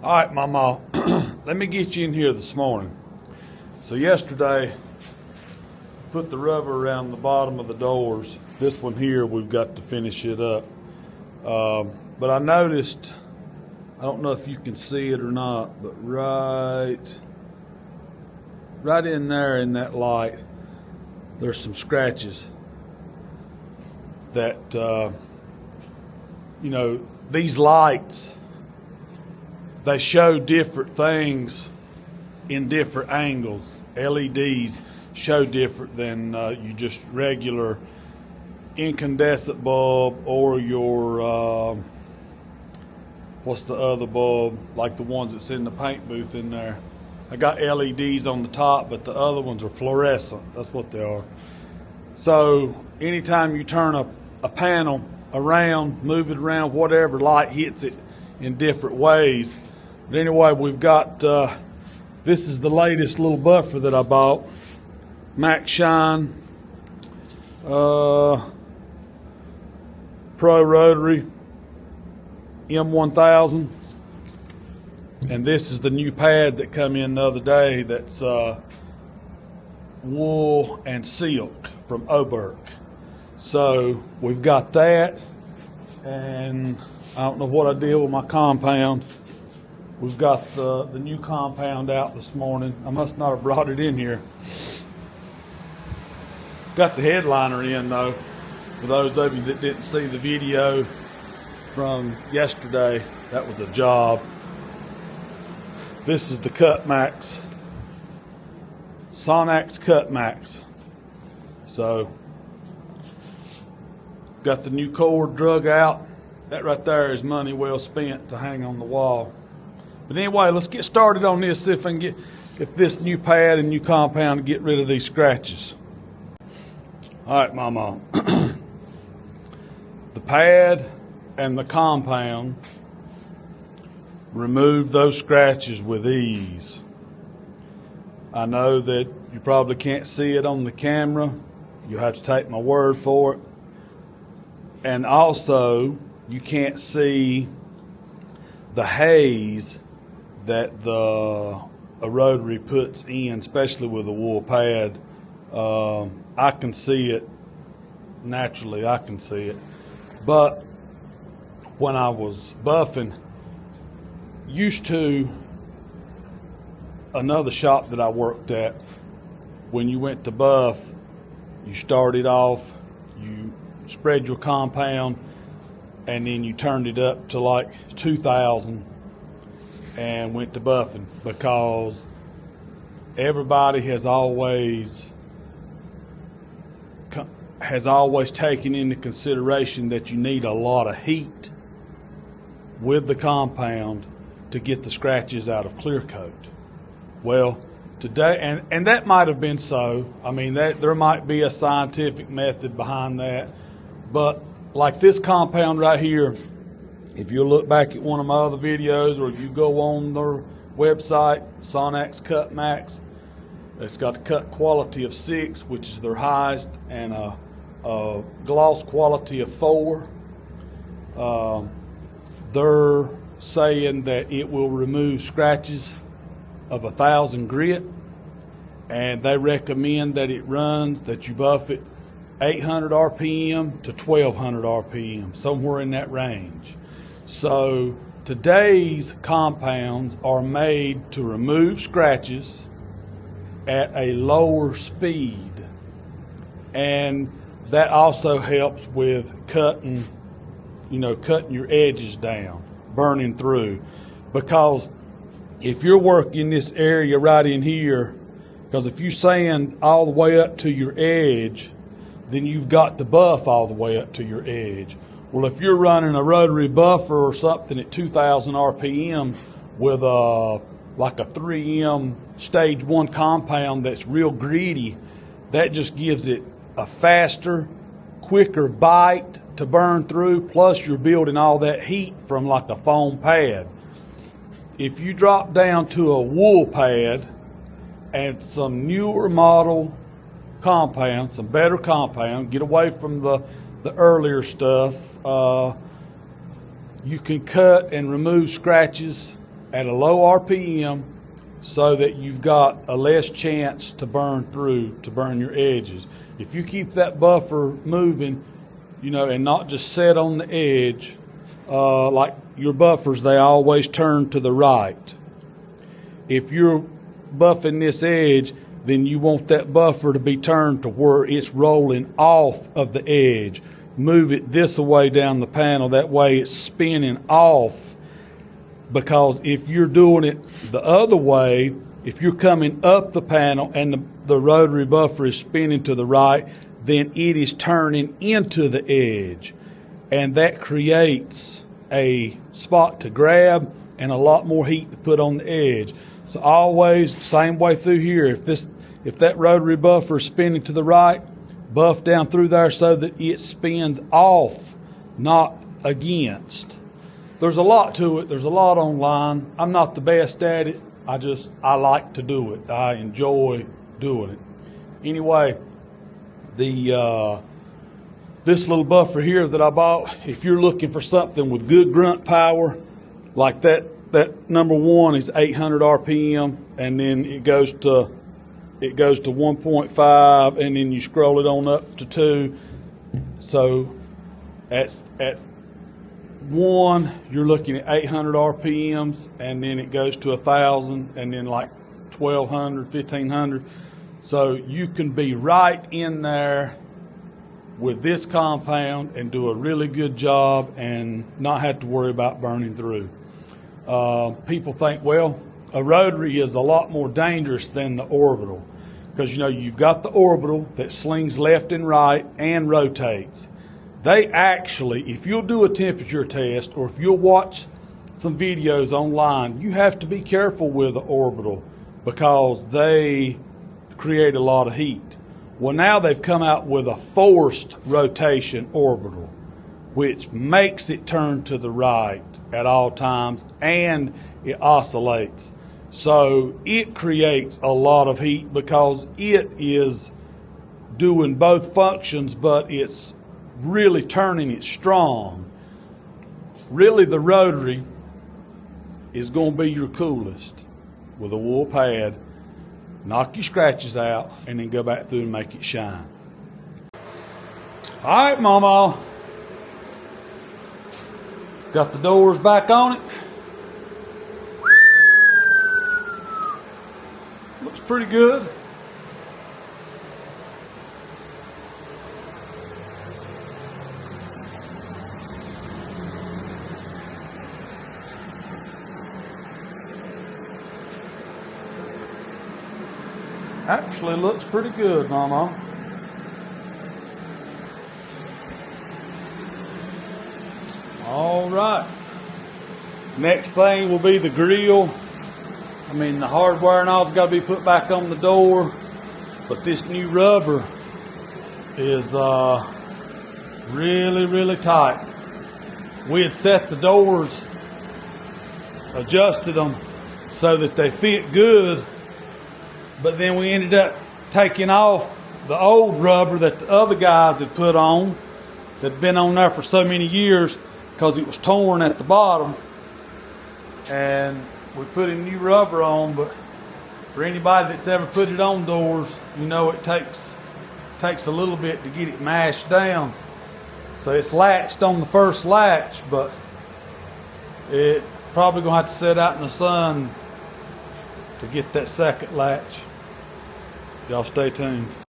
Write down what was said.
All right, Mama, let me get you in here this morning. So yesterday, put the rubber around the bottom of the doors. This one here, we've got to finish it up. But I noticed, I don't know if you can see it or not, but right in there in that light, there's some scratches that, these lights, they show different things in different angles. LEDs show different than you just regular incandescent bulb or your, what's the other bulb, like the ones that's in the paint booth in there. I got LEDs on the top, but the other ones are fluorescent. That's what they are. So anytime you turn a panel around, move it around, whatever, light hits it in different ways. But anyway, we've got, this is the latest little buffer that I bought. Max Shine Pro Rotary M1000. And this is the new pad that come in the other day that's wool and silk from Oberk. So we've got that, and I don't know what I did with my compound. We've got the new compound out this morning. I must not have brought it in here. Got the headliner in though. For those of you that didn't see the video from yesterday, that was a job. This is the Cutmax, Sonax Cutmax. So, got the new cord drug out. That right there is money well spent to hang on the wall. But anyway, let's get started on this, see if I can get, if this new pad and new compound get rid of these scratches. All right, Mama. The pad and the compound remove those scratches with ease. I know that you probably can't see it on the camera. You have to take my word for it. And also, you can't see the haze that a rotary puts in, especially with a wool pad. I can see it naturally. I can see it. But when I was buffing, used to another shop that I worked at, when you went to buff, you started off, you spread your compound, and then you turned it up to like 2,000 and went to buffing, because everybody has always taken into consideration that you need a lot of heat with the compound to get the scratches out of clear coat. Well, today, and that might have been so. I mean, that there might be a scientific method behind that, but like this compound right here, if you look back at one of my other videos, or if you go on their website, Sonax Cutmax, it's got a cut quality of 6, which is their highest, and a gloss quality of 4. They're saying that it will remove scratches of 1,000 grit, and they recommend that it runs, that you buff it 800 RPM to 1,200 RPM, somewhere in that range. So today's compounds are made to remove scratches at a lower speed, and that also helps with cutting your edges down, burning through. Because if you're working this area right in here, because if you sand all the way up to your edge, then you've got to buff all the way up to your edge. Well, if you're running a rotary buffer or something at 2,000 RPM with like a 3M stage 1 compound that's real gritty, that just gives it a faster, quicker bite to burn through, plus you're building all that heat from like a foam pad. If you drop down to a wool pad and some newer model compound, some better compound, get away from the earlier stuff, you can cut and remove scratches at a low RPM so that you've got a less chance to burn your edges. If you keep that buffer moving, and not just set on the edge, like your buffers, they always turn to the right. If you're buffing this edge, then you want that buffer to be turned to where it's rolling off of the edge. Move it this way down the panel, that way it's spinning off, because if you're doing it the other way, if you're coming up the panel and the rotary buffer is spinning to the right, then it is turning into the edge, and that creates a spot to grab and a lot more heat to put on the edge. So always, same way through here, if that rotary buffer is spinning to the right, buff down through there so that it spins off, not against. There's a lot to it. There's a lot online. I'm not the best at it. I like to do it. I enjoy doing it. Anyway, this little buffer here that I bought, if you're looking for something with good grunt power, like that number one is 800 RPM, and then it goes to 1.5, and then you scroll it on up to 2. So at 1, you're looking at 800 RPMs, and then it goes to 1,000, and then like 1,200, 1,500. So you can be right in there with this compound and do a really good job and not have to worry about burning through. People think, well, a rotary is a lot more dangerous than the orbital, because you've got the orbital that slings left and right and rotates. They actually, if you'll do a temperature test or if you'll watch some videos online, you have to be careful with the orbital because they create a lot of heat. Well, now they've come out with a forced rotation orbital, which makes it turn to the right at all times, and it oscillates. So it creates a lot of heat because it is doing both functions, but it's really turning it strong. Really, the rotary is going to be your coolest with a wool pad. Knock your scratches out and then go back through and make it shine. All right, Mama. Got the doors back on it. Looks pretty good. Actually looks pretty good, Mama. All right. Next thing will be the grill. The hardware and all's got to be put back on the door, but this new rubber is really, really tight. We had set the doors, adjusted them so that they fit good, but then we ended up taking off the old rubber that the other guys had put on, that had been on there for so many years because it was torn at the bottom, and we put a new rubber on. But for anybody that's ever put it on doors, it takes a little bit to get it mashed down. So it's latched on the first latch, but it probably gonna have to sit out in the sun to get that second latch. Y'all stay tuned.